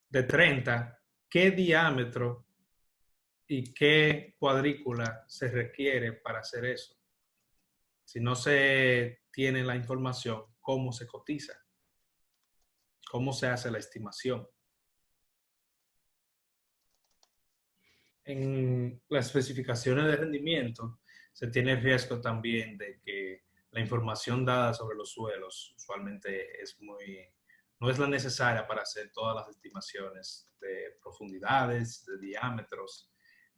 de 30, ¿qué diámetro y qué cuadrícula se requiere para hacer eso? Si no se tiene la información, ¿cómo se cotiza? ¿Cómo se hace la estimación? en las especificaciones de rendimiento se tiene el riesgo también de que la información dada sobre los suelos usualmente no es la necesaria para hacer todas las estimaciones de profundidades, de diámetros.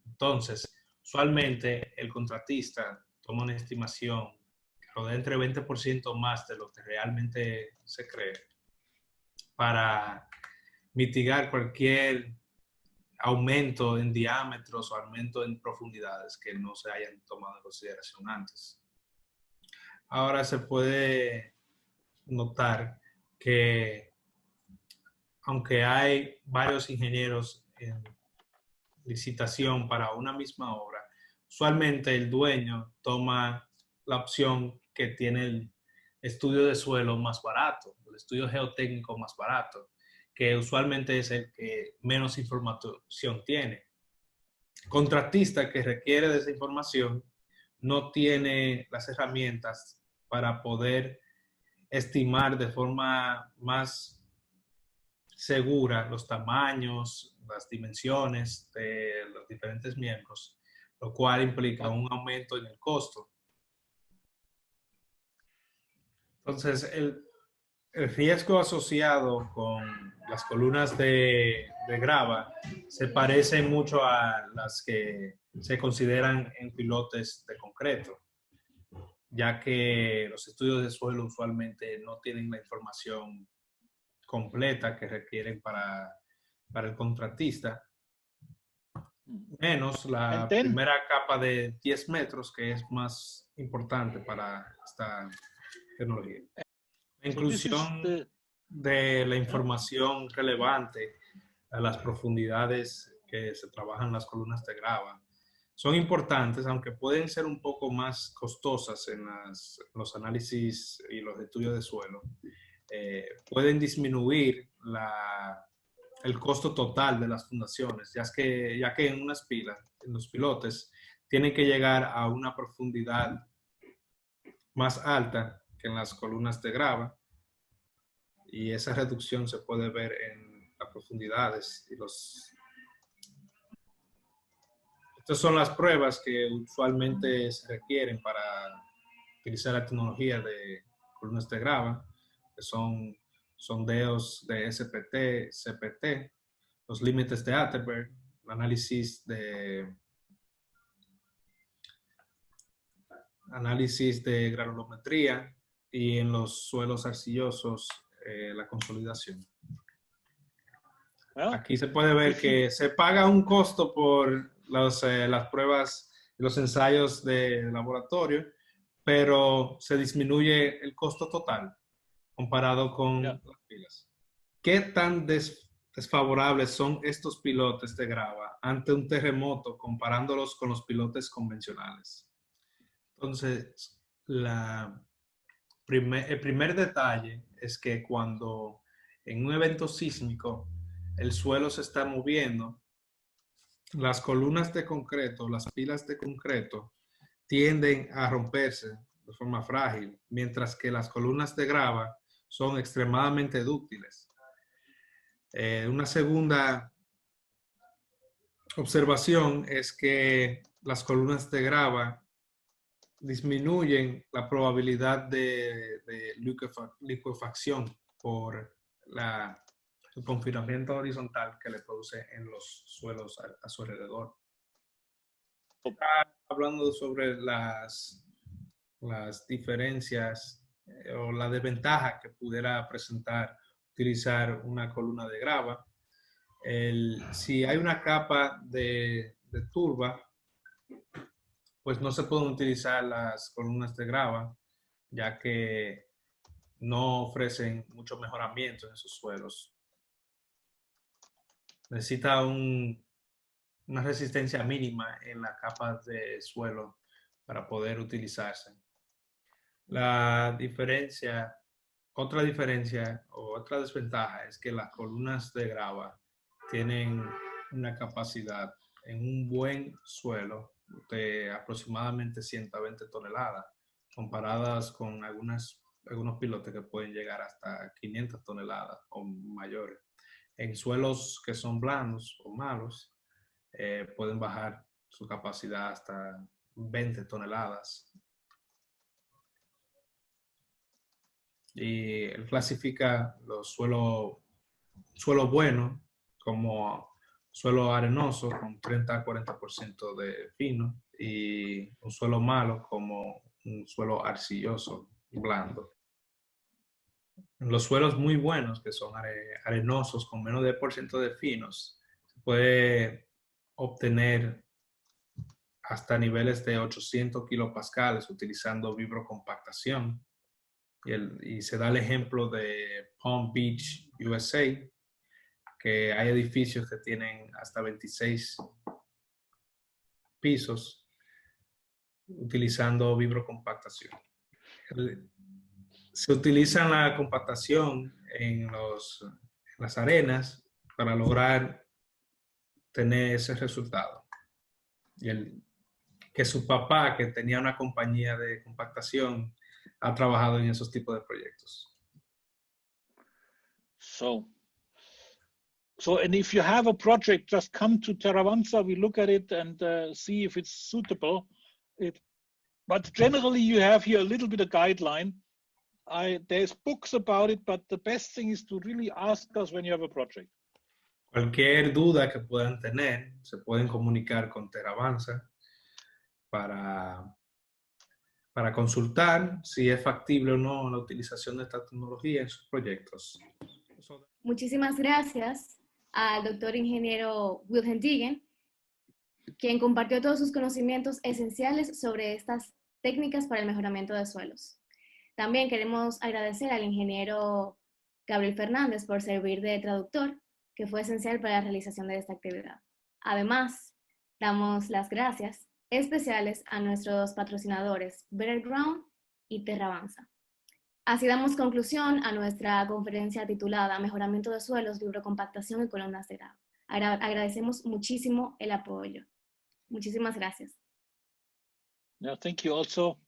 Entonces, usualmente el contratista toma una estimación que rodea entre 20% más de lo que realmente se cree para mitigar cualquier aumento en diámetros o aumento en profundidades que no se hayan tomado en consideración antes. Ahora se puede notar que aunque hay varios ingenieros en licitación para una misma obra, usualmente el dueño toma la opción que tiene el estudio de suelo más barato, el estudio geotécnico más barato, que usualmente es el que menos información tiene. Contratista que requiere de esa información no tiene las herramientas para poder estimar de forma más segura los tamaños, las dimensiones de los diferentes miembros, lo cual implica un aumento en el costo. Entonces, el riesgo asociado con las columnas de grava se parecen mucho a las que se consideran en pilotes de concreto, ya que los estudios de suelo usualmente no tienen la información completa que requieren para el contratista, menos la primera capa de 10 metros, que es más importante para esta tecnología. La inclusión de la información relevante a las profundidades que se trabajan las columnas de grava son importantes, aunque pueden ser un poco más costosas en los análisis y los estudios de suelo. Pueden disminuir el costo total de las fundaciones, ya que en unas pilas, en los pilotes, tienen que llegar a una profundidad más alta que en las columnas de grava, y esa reducción se puede ver en las profundidades. Estas son las pruebas que usualmente se requieren para utilizar la tecnología de columnas de grava, que son sondeos de SPT, CPT, los límites de Atterberg, el análisis de granulometría, y en los suelos arcillosos la consolidación. Aquí se puede ver que se paga un costo por las pruebas y los ensayos de laboratorio, pero se disminuye el costo total comparado con las pilas. ¿Qué tan desfavorables son estos pilotes de grava ante un terremoto comparándolos con los pilotes convencionales? Entonces, el primer detalle es que cuando en un evento sísmico el suelo se está moviendo, las columnas de concreto, las pilas de concreto, tienden a romperse de forma frágil, mientras que las columnas de grava son extremadamente dúctiles. Una segunda observación es que las columnas de grava disminuyen la probabilidad de liquefacción por el confinamiento horizontal que le produce en los suelos a su alrededor. Hablando sobre las diferencias o la desventaja que pudiera presentar utilizar una columna de grava. Si hay una capa de turba, pues no se pueden utilizar las columnas de grava, ya que no ofrecen mucho mejoramiento en esos suelos. Necesita una resistencia mínima en la capa de suelo para poder utilizarse. Otra diferencia o otra desventaja es que las columnas de grava tienen una capacidad en un buen suelo de aproximadamente 120 toneladas, comparadas con algunos pilotes que pueden llegar hasta 500 toneladas o mayores. En suelos que son blandos o malos, pueden bajar su capacidad hasta 20 toneladas. Y él clasifica los suelos buenos como suelo arenoso con 30 a 40% de fino y un suelo malo como un suelo arcilloso y blando. En los suelos muy buenos, que son arenosos con menos de % de finos, se puede obtener hasta niveles de 800 kilopascales utilizando vibrocompactación. Y se da el ejemplo de Palm Beach, USA, que hay edificios que tienen hasta 26 pisos utilizando vibrocompactación. Se utiliza la compactación en las arenas para lograr tener ese resultado. Que su papá, que tenía una compañía de compactación, ha trabajado en esos tipos de proyectos. So, and if you have a project, just come to Teravanza. We look at it and see if it's suitable. But generally, you have here a little bit of guideline. There's books about it, but the best thing is to really ask us when you have a project. Cualquier duda que puedan tener, se pueden comunicar con Teravanza para consultar si es factible o no la utilización de esta tecnología en sus proyectos. Muchísimas gracias al doctor ingeniero Wilhelm Degen, quien compartió todos sus conocimientos esenciales sobre estas técnicas para el mejoramiento de suelos. También queremos agradecer al ingeniero Gabriel Fernández por servir de traductor, que fue esencial para la realización de esta actividad. Además, damos las gracias especiales a nuestros patrocinadores Better Ground y Teravanza. Así damos conclusión a nuestra conferencia titulada Mejoramiento de suelos, vibrocompactación y columnas de grado. Agradecemos muchísimo el apoyo. Muchísimas gracias. Yeah, thank you also.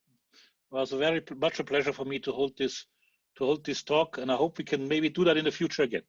It was very much a pleasure for me to hold this talk, and I hope we can maybe do that in the future again.